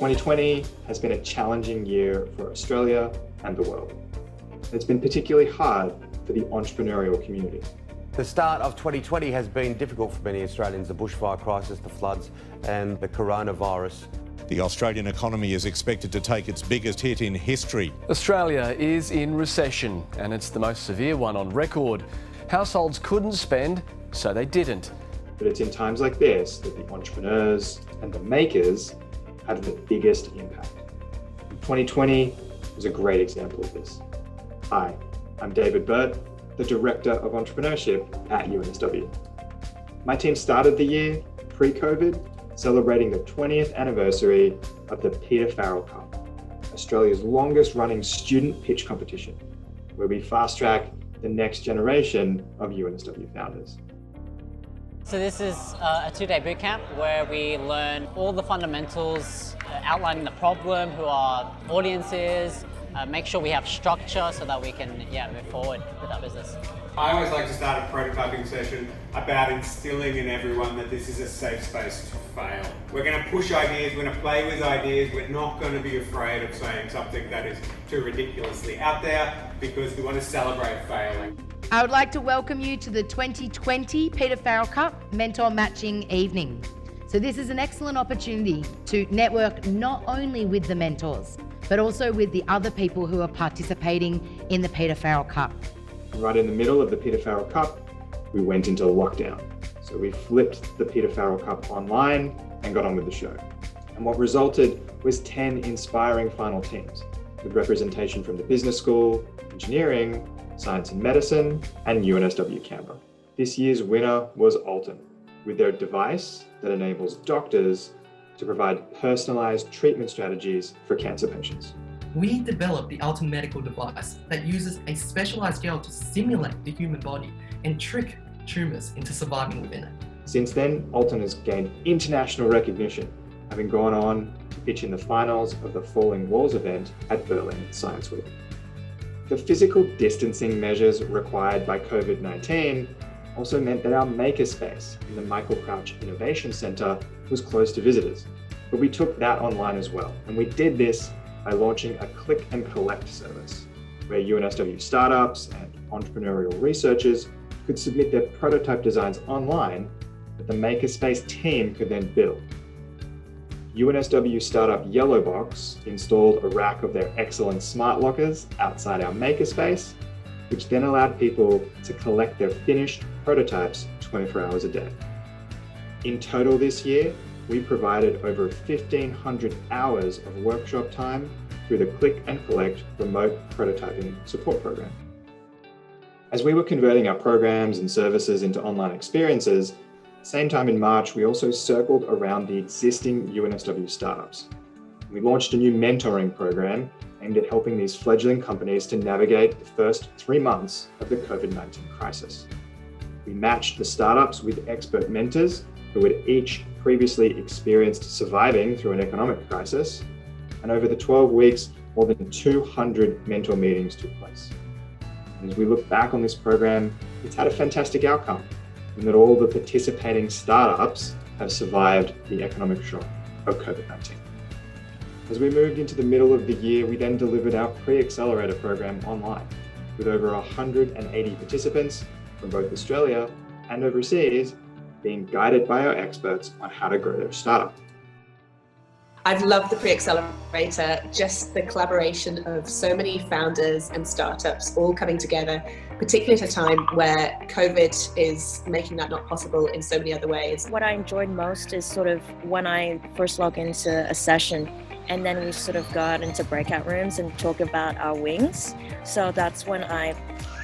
2020 has been a challenging year for Australia and the world. It's been particularly hard for the entrepreneurial community. The start of 2020 has been difficult for many Australians. The bushfire crisis, the floods and the coronavirus. The Australian economy is expected to take its biggest hit in history. Australia is in recession, and it's the most severe one on record. Households couldn't spend, so they didn't. But it's in times like this that the entrepreneurs and the makers have the biggest impact. 2020 was a great example of this. Hi, I'm David Burt, the Director of Entrepreneurship at UNSW. My team started the year, pre-COVID, celebrating the 20th anniversary of the Peter Farrell Cup, Australia's longest running student pitch competition, where we fast-track the next generation of UNSW founders. So this is a two-day bootcamp where we learn all the fundamentals, outlining the problem, who our audience is, make sure we have structure so that we can move forward with our business. I always like to start a prototyping session about instilling in everyone that this is a safe space to fail. We're going to push ideas, we're going to play with ideas, we're not going to be afraid of saying something that is too ridiculously out there because we want to celebrate failing. I would like to welcome you to the 2020 Peter Farrell Cup Mentor Matching Evening. So this is an excellent opportunity to network not only with the mentors, but also with the other people who are participating in the Peter Farrell Cup. Right in the middle of the Peter Farrell Cup, we went into lockdown. So we flipped the Peter Farrell Cup online and got on with the show. And what resulted was 10 inspiring final teams with representation from the business school, engineering, science and medicine, and UNSW Canberra. This year's winner was Alton, with their device that enables doctors to provide personalized treatment strategies for cancer patients. We developed the Alton medical device that uses a specialized gel to simulate the human body and trick tumors into surviving within it. Since then, Alton has gained international recognition, having gone on to pitch in the finals of the Falling Walls event at Berlin Science Week. The physical distancing measures required by COVID-19 also meant that our makerspace in the Michael Crouch Innovation Centre was closed to visitors. But we took that online as well, and we did this by launching a click and collect service, where UNSW startups and entrepreneurial researchers could submit their prototype designs online that the Makerspace team could then build. UNSW startup Yellowbox installed a rack of their excellent smart lockers outside our Makerspace, which then allowed people to collect their finished prototypes 24 hours a day. In total this year, we provided over 1,500 hours of workshop time through the Click and Collect remote prototyping support program. As we were converting our programs and services into online experiences, same time in March, we also circled around the existing UNSW startups. We launched a new mentoring program aimed at helping these fledgling companies to navigate the first 3 months of the COVID-19 crisis. We matched the startups with expert mentors who had each previously experienced surviving through an economic crisis. And over the 12 weeks, more than 200 mentor meetings took place. And as we look back on this program, it's had a fantastic outcome, in that all the participating startups have survived the economic shock of COVID-19. As we moved into the middle of the year, we then delivered our pre-accelerator program online, with over 180 participants from both Australia and overseas being guided by our experts on how to grow their startup. I've loved the pre-accelerator, just the collaboration of so many founders and startups all coming together, particularly at a time where COVID is making that not possible in so many other ways. What I enjoyed most is sort of when I first log into a session and then we sort of got into breakout rooms and talk about our wings. So that's when I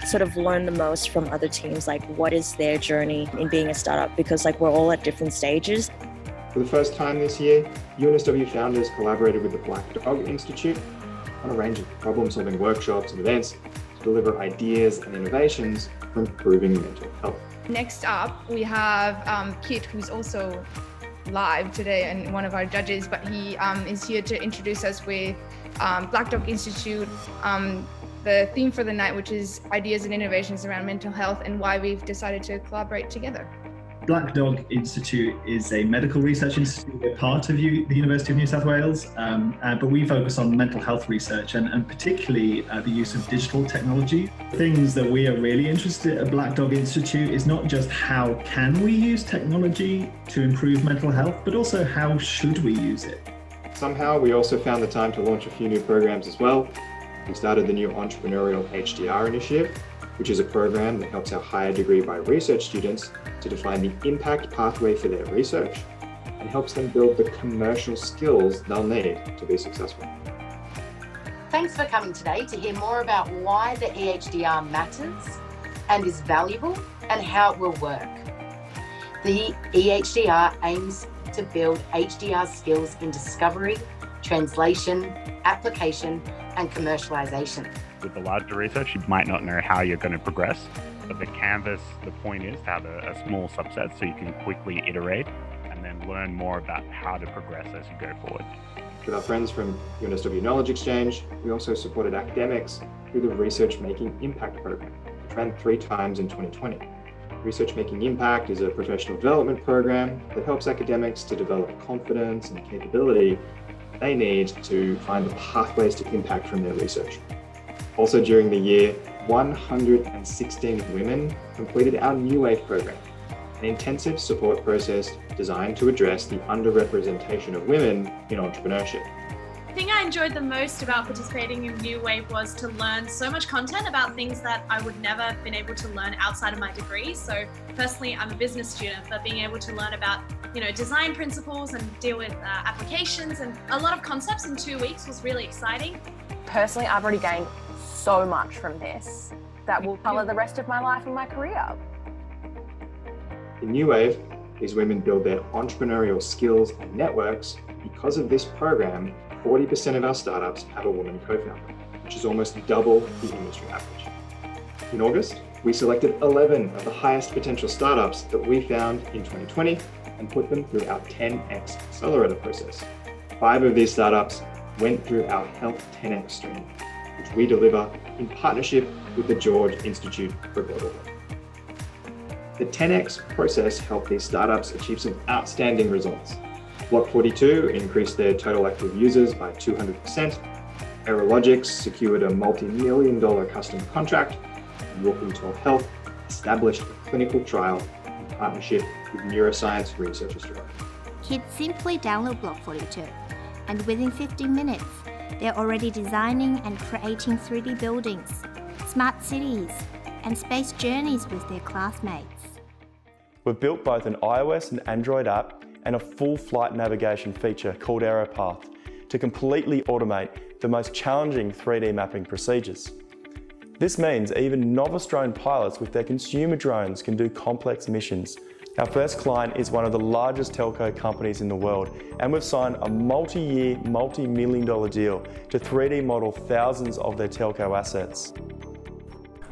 sort of learn the most from other teams, like what is their journey in being a startup, because like we're all at different stages. For the first time this year, UNSW founders collaborated with the Black Dog Institute on a range of problem-solving workshops and events to deliver ideas and innovations for improving mental health. Next up, we have Kit, who's also live today and one of our judges, but he is here to introduce us with Black Dog Institute, the theme for the night, which is ideas and innovations around mental health and why we've decided to collaborate together. Black Dog Institute is a medical research institute. We're part of the University of New South Wales, but we focus on mental health research and particularly the use of digital technology. Things that we are really interested in at Black Dog Institute is not just how can we use technology to improve mental health, but also how should we use it. Somehow, we also found the time to launch a few new programs as well. We started the new Entrepreneurial HDR Initiative, which is a program that helps our higher degree by research students to define the impact pathway for their research and helps them build the commercial skills they'll need to be successful. Thanks for coming today to hear more about why the EHDR matters and is valuable and how it will work. The EHDR aims to build HDR skills in discovery, translation, application, and commercialization. With the larger research, you might not know how you're going to progress, but the Canvas, the point is to have a small subset so you can quickly iterate and then learn more about how to progress as you go forward. With our friends from UNSW Knowledge Exchange, we also supported academics through the Research Making Impact program, which ran 3 times in 2020. Research Making Impact is a professional development program that helps academics to develop confidence and capability they need to find the pathways to impact from their research. Also during the year, 116 women completed our New Wave program, an intensive support process designed to address the underrepresentation of women in entrepreneurship. The thing I enjoyed the most about participating in New Wave was to learn so much content about things that I would never have been able to learn outside of my degree. So personally, I'm a business student, but being able to learn about design principles and deal with applications and a lot of concepts in 2 weeks was really exciting. Personally, I've already gained so much from this that will colour the rest of my life and my career. In New Wave, these women build their entrepreneurial skills and networks. Because of this program, 40% of our startups have a woman co-founder, which is almost double the industry average. In August, we selected 11 of the highest potential startups that we found in 2020 and put them through our 10X Accelerator process. 5 of these startups went through our Health 10X stream, which we deliver in partnership with the George Institute for Global Health. The 10X process helped these startups achieve some outstanding results. Block 42 increased their total active users by 200%. Aerologics secured a multi-million-dollar customer contract. And Rook Mental Health established a clinical trial in partnership with neuroscience research Australia. Kids simply download Block 42, and within 15 minutes, they're already designing and creating 3D buildings, smart cities, and space journeys with their classmates. We've built both an iOS and Android app and a full flight navigation feature called AeroPath to completely automate the most challenging 3D mapping procedures. This means even novice drone pilots with their consumer drones can do complex missions. Our first client is one of the largest telco companies in the world, and we've signed a multi-year, multi-million-dollar deal to 3D model thousands of their telco assets.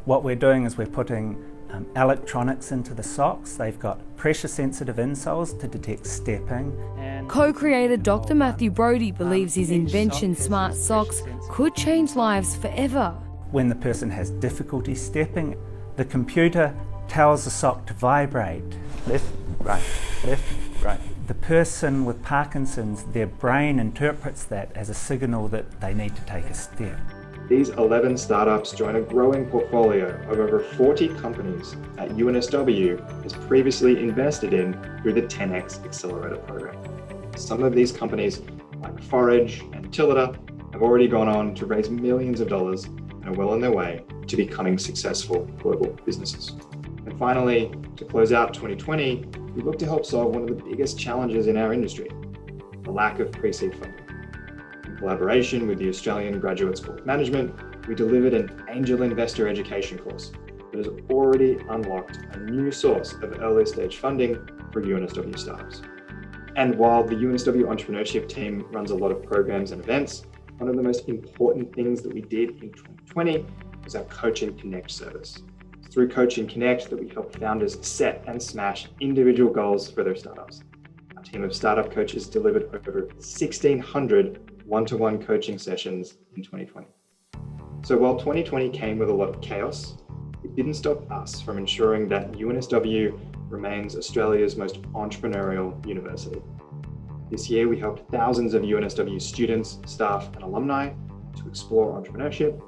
What we're doing is we're putting electronics into the socks. They've got pressure-sensitive insoles to detect stepping. Co-creator Dr. Matthew Brodie believes his invention, Smart Socks, could change lives forever. When the person has difficulty stepping, the computer tells the sock to vibrate. Left, right, left, right. The person with Parkinson's, their brain interprets that as a signal that they need to take a step. These 11 startups join a growing portfolio of over 40 companies that UNSW has previously invested in through the 10X Accelerator program. Some of these companies, like Forage and Tillida, have already gone on to raise millions of dollars and are well on their way to becoming successful global businesses. And finally, to close out 2020, we look to help solve one of the biggest challenges in our industry, the lack of pre-seed funding. In collaboration with the Australian Graduate School of Management, we delivered an angel investor education course that has already unlocked a new source of early stage funding for UNSW startups. And while the UNSW entrepreneurship team runs a lot of programs and events, one of the most important things that we did in 2020 was our Coaching Connect service. It's through Coaching Connect that we help founders set and smash individual goals for their startups. Our team of startup coaches delivered over 1,600 one-to-one coaching sessions in 2020. So while 2020 came with a lot of chaos, it didn't stop us from ensuring that UNSW remains Australia's most entrepreneurial university. This year, we helped thousands of UNSW students, staff, and alumni to explore entrepreneurship,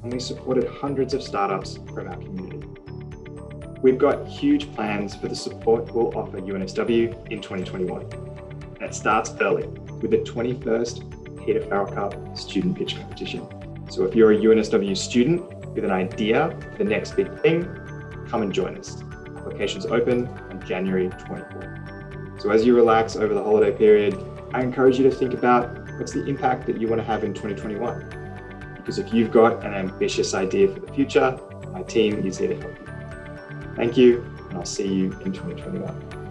and we supported hundreds of startups from our community. We've got huge plans for the support we'll offer UNSW in 2021. And it starts early with the 21st Peter Farrell Cup Student Pitch Competition. So if you're a UNSW student with an idea for the next big thing, come and join us. Applications open on January 24th. So as you relax over the holiday period, I encourage you to think about what's the impact that you want to have in 2021. Because if you've got an ambitious idea for the future, my team is here to help you. Thank you, and I'll see you in 2021.